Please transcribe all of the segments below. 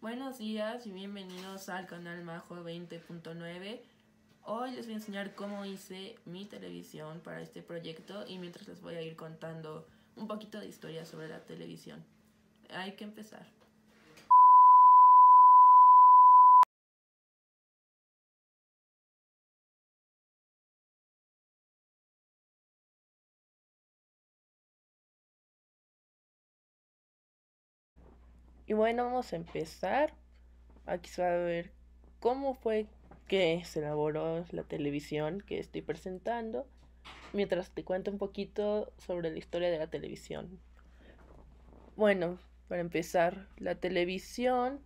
Buenos días y bienvenidos al canal Majo 20.9. Hoy les voy a enseñar cómo hice mi televisión para este proyecto y mientras les voy a ir contando un poquito de historia sobre la televisión. Hay que empezar. Y bueno, vamos a empezar. Aquí se va a ver cómo fue que se elaboró la televisión que estoy presentando, mientras te cuento un poquito sobre la historia de la televisión. Bueno, para empezar, la televisión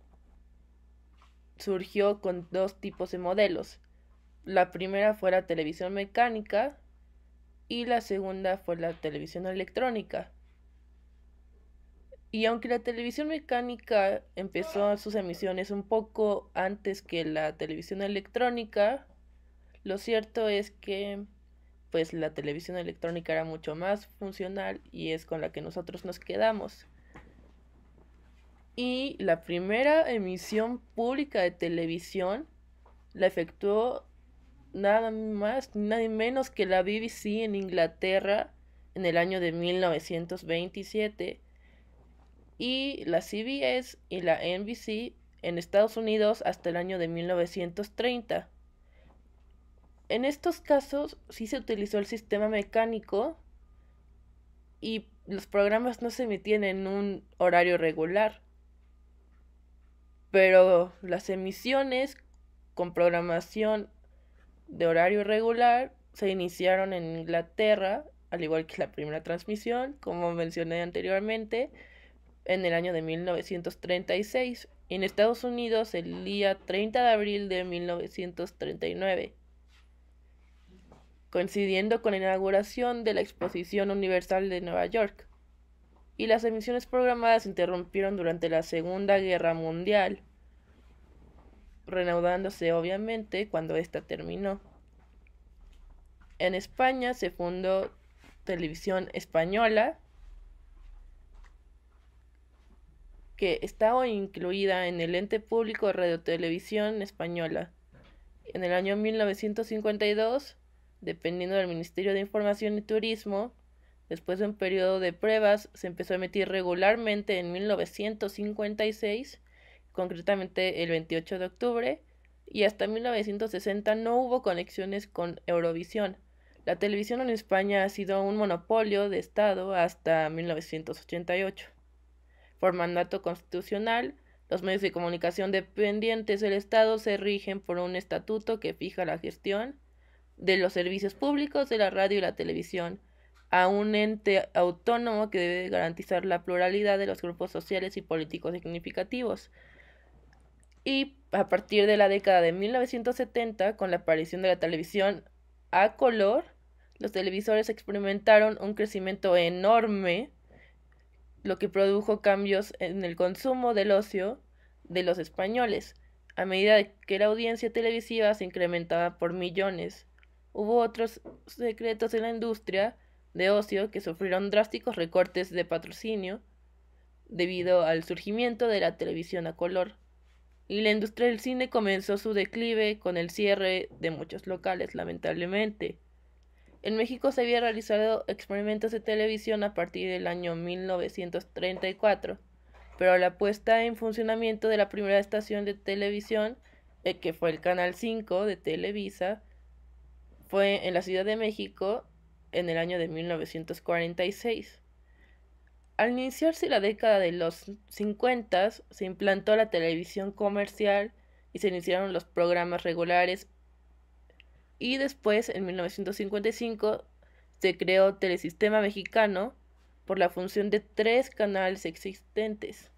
surgió con dos tipos de modelos. La primera fue la televisión mecánica y la segunda fue la televisión electrónica. Y aunque la televisión mecánica empezó sus emisiones un poco antes que la televisión electrónica, lo cierto es que pues la televisión electrónica era mucho más funcional y es con la que nosotros nos quedamos. Y la primera emisión pública de televisión la efectuó nada más, nada menos que la BBC en Inglaterra en el año de 1927 y la CBS y la NBC en Estados Unidos hasta el año de 1930. En estos casos sí se utilizó el sistema mecánico y los programas no se emitían en un horario regular, pero las emisiones con programación de horario regular se iniciaron en Inglaterra, al igual que la primera transmisión, como mencioné anteriormente, en el año de 1936, y en Estados Unidos el día 30 de abril de 1939, coincidiendo con la inauguración de la Exposición Universal de Nueva York. Y las emisiones programadas se interrumpieron durante la Segunda Guerra Mundial, reanudándose obviamente cuando esta terminó. En España se fundó Televisión Española, que estaba incluida en el ente público de Radiotelevisión Española. En el año 1952, dependiendo del Ministerio de Información y Turismo, después de un periodo de pruebas, se empezó a emitir regularmente en 1956, concretamente el 28 de octubre, y hasta 1960 no hubo conexiones con Eurovisión. La televisión en España ha sido un monopolio de Estado hasta 1988. Por mandato constitucional, los medios de comunicación dependientes del Estado se rigen por un estatuto que fija la gestión de los servicios públicos de la radio y la televisión a un ente autónomo que debe garantizar la pluralidad de los grupos sociales y políticos significativos. Y a partir de la década de 1970, con la aparición de la televisión a color, los televisores experimentaron un crecimiento enorme, lo que produjo cambios en el consumo del ocio de los españoles. A medida que la audiencia televisiva se incrementaba por millones, hubo otros secretos en la industria de ocio que sufrieron drásticos recortes de patrocinio debido al surgimiento de la televisión a color. Y la industria del cine comenzó su declive con el cierre de muchos locales, lamentablemente. En México se había realizado experimentos de televisión a partir del año 1934, pero la puesta en funcionamiento de la primera estación de televisión, que fue el Canal 5 de Televisa, fue en la Ciudad de México en el año de 1946. Al iniciarse la década de los 50, se implantó la televisión comercial y se iniciaron los programas regulares y después, en 1955, se creó Telesistema Mexicano por la función de 3 canales existentes.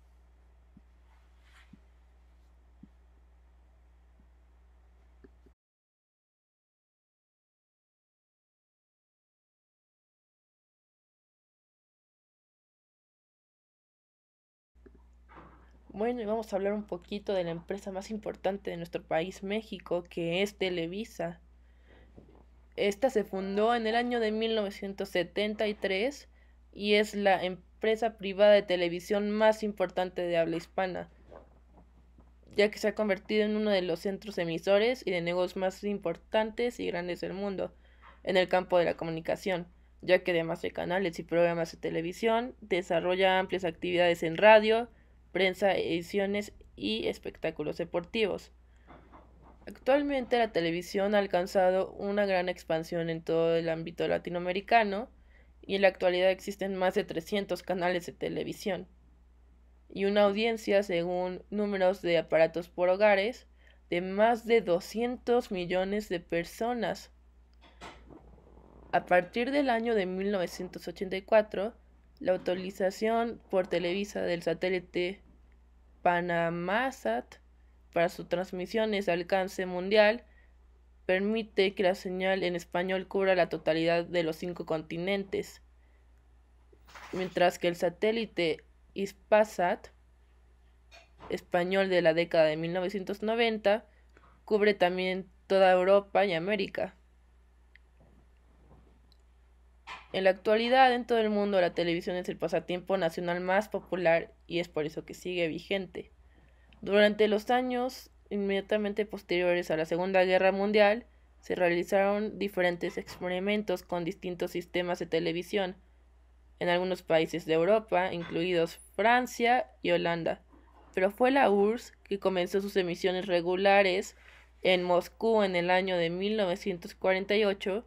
Bueno, y vamos a hablar un poquito de la empresa más importante de nuestro país, México, que es Televisa. Esta se fundó en el año de 1973 y es la empresa privada de televisión más importante de habla hispana. ya que se ha convertido en uno de los centros emisores y de negocios más importantes y grandes del mundo en el campo de la comunicación, ya que además de canales y programas de televisión, desarrolla amplias actividades en radio, prensa, ediciones y espectáculos deportivos. Actualmente la televisión ha alcanzado una gran expansión en todo el ámbito latinoamericano y en la actualidad existen más de 300 canales de televisión y una audiencia, según números de aparatos por hogares, de más de 200 millones de personas. A partir del año de 1984, la autorización por Televisa del satélite Panamasat para sus transmisiones de alcance mundial permite que la señal en español cubra la totalidad de los 5 continentes, mientras que el satélite Hispasat español de la década de 1990 cubre también toda Europa y América. En la actualidad, en todo el mundo, la televisión es el pasatiempo nacional más popular y es por eso que sigue vigente. Durante los años inmediatamente posteriores a la Segunda Guerra Mundial, se realizaron diferentes experimentos con distintos sistemas de televisión en algunos países de Europa, incluidos Francia y Holanda, pero fue la URSS que comenzó sus emisiones regulares en Moscú en el año de 1948,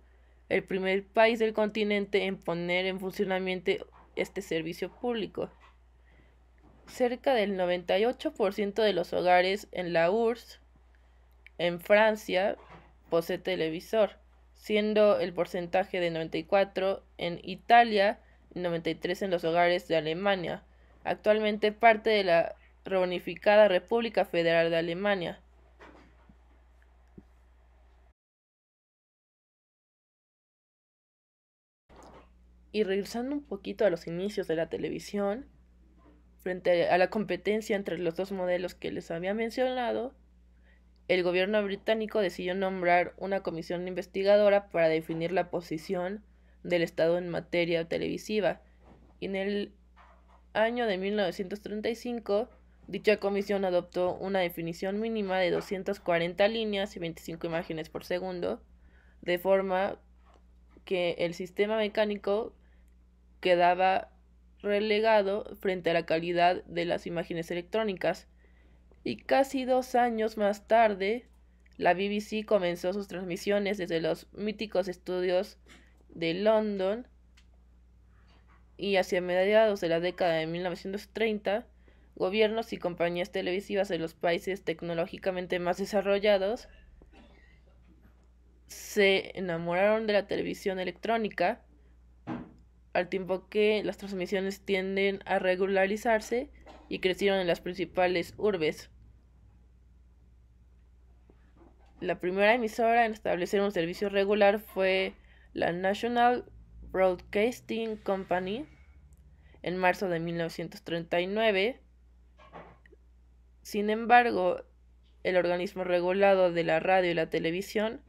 el primer país del continente en poner en funcionamiento este servicio público. Cerca del 98% de los hogares en la URSS, en Francia, posee televisor, siendo el porcentaje de 94 en Italia y 93 en los hogares de Alemania, actualmente parte de la reunificada República Federal de Alemania. Y regresando un poquito a los inicios de la televisión, frente a la competencia entre los dos modelos que les había mencionado, el gobierno británico decidió nombrar una comisión investigadora para definir la posición del Estado en materia televisiva. Y en el año de 1935, dicha comisión adoptó una definición mínima de 240 líneas y 25 imágenes por segundo, de forma que el sistema mecánico quedaba relegado frente a la calidad de las imágenes electrónicas. Y casi 2 años más tarde, la BBC comenzó sus transmisiones desde los míticos estudios de London, y hacia mediados de la década de 1930, gobiernos y compañías televisivas de los países tecnológicamente más desarrollados se enamoraron de la televisión electrónica, al tiempo que las transmisiones tienden a regularizarse y crecieron en las principales urbes. La primera emisora en establecer un servicio regular fue la National Broadcasting Company en marzo de 1939. Sin embargo, el organismo regulado de la radio y la televisión,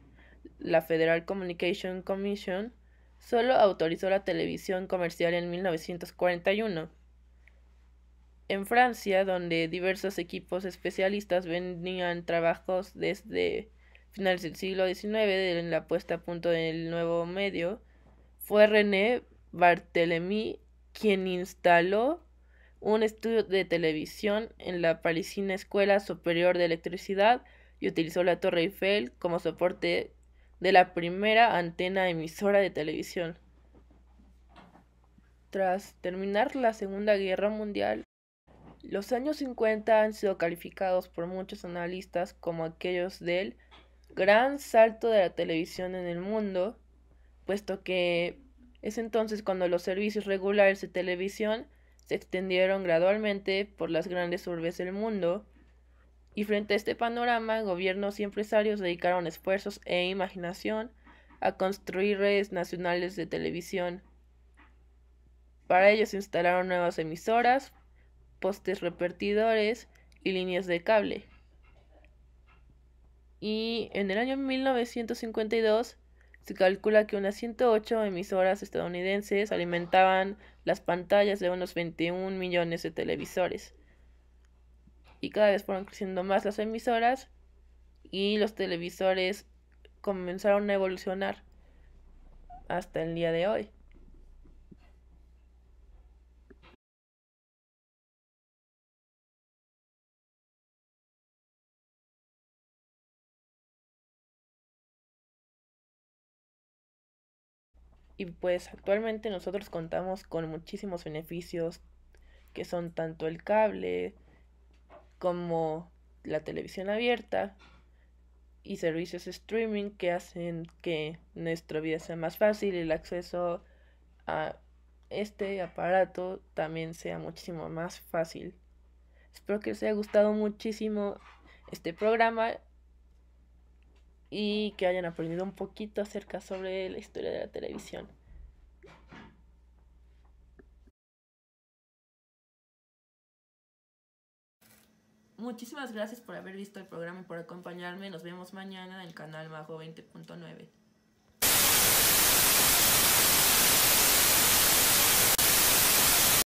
la Federal Communication Commission, solo autorizó la televisión comercial en 1941. En Francia, donde diversos equipos especialistas vendían trabajos desde finales del siglo XIX en la puesta a punto del nuevo medio, fue René Barthélemy quien instaló un estudio de televisión en la parisina Escuela Superior de Electricidad y utilizó la Torre Eiffel como soporte de la primera antena emisora de televisión. Tras terminar la Segunda Guerra Mundial, los años 50 han sido calificados por muchos analistas como aquellos del gran salto de la televisión en el mundo, puesto que es entonces cuando los servicios regulares de televisión se extendieron gradualmente por las grandes urbes del mundo, y frente a este panorama, gobiernos y empresarios dedicaron esfuerzos e imaginación a construir redes nacionales de televisión. Para ello se instalaron nuevas emisoras, postes repetidores y líneas de cable. Y en el año 1952 se calcula que unas 108 emisoras estadounidenses alimentaban las pantallas de unos 21 millones de televisores. y cada vez fueron creciendo más las emisoras y los televisores comenzaron a evolucionar hasta el día de hoy. Y pues actualmente nosotros contamos con muchísimos beneficios que son tanto el cable como la televisión abierta y servicios streaming que hacen que nuestra vida sea más fácil y el acceso a este aparato también sea muchísimo más fácil. Espero que les haya gustado muchísimo este programa y que hayan aprendido un poquito acerca sobre la historia de la televisión. Muchísimas gracias por haber visto el programa y por acompañarme. Nos vemos mañana en el canal Majo 20.9.